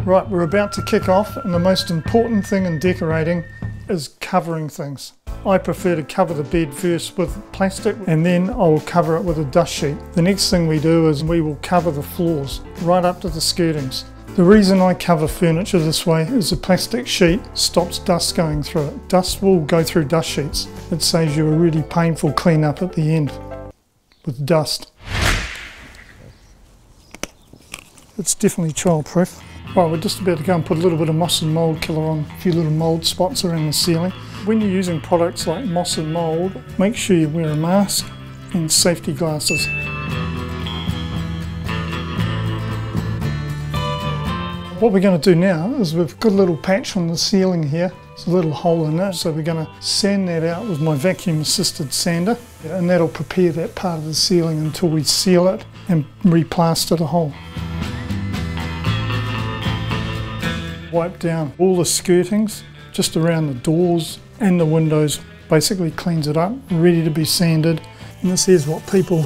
Right, we're about to kick off, and the most important thing in decorating is covering things. I prefer to cover the bed first with plastic and then I'll cover it with a dust sheet. The next thing we do is we will cover the floors right up to the skirtings. The reason I cover furniture this way is the plastic sheet stops dust going through it. Dust will go through dust sheets. It saves you a really painful clean up at the end with dust. It's definitely child-proof. Right, we're just about to go and put a little bit of Moss Mould Killer on a few little mould spots around the ceiling. When you're using products like moss and mould, make sure you wear a mask and safety glasses. What we're going to do now is we've got a little patch on the ceiling here. There's a little hole in it, so we're going to sand that out with my vacuum assisted sander, and that'll prepare that part of the ceiling until we seal it and replaster the hole. Wipe down all the skirtings just around the doors and the windows, basically cleans it up, ready to be sanded. And this is what people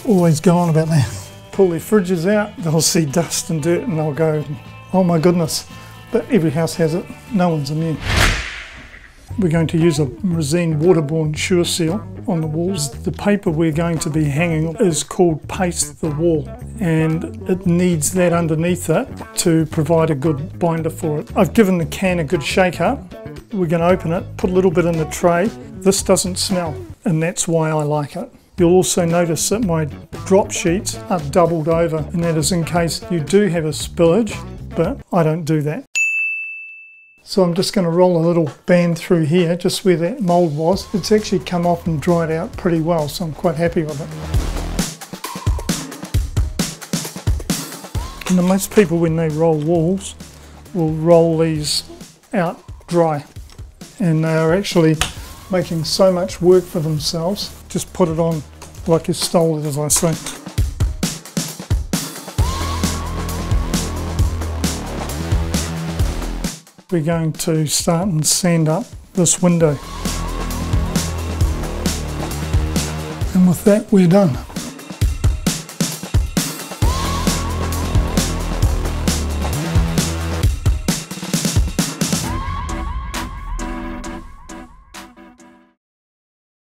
always go on about that. Pull their fridges out, they'll see dust and dirt and they'll go, oh my goodness. But every house has it, no one's immune. We're going to use a Resene Waterborne Sureseal on the walls. The paper we're going to be hanging is called Paste the Wall, and it needs that underneath it to provide a good binder for it. I've given the can a good shake up. We're going to open it, put a little bit in the tray. This doesn't smell, and that's why I like it. You'll also notice that my drop sheets are doubled over, and that is in case you do have a spillage, but I don't do that. So I'm just going to roll a little band through here, just where that mould was. It's actually come off and dried out pretty well, so I'm quite happy with it. And most people, when they roll walls, will roll these out dry. And they are actually making so much work for themselves. Just put it on like you stole it, as I say. We're going to start and sand up this window. And with that, we're done.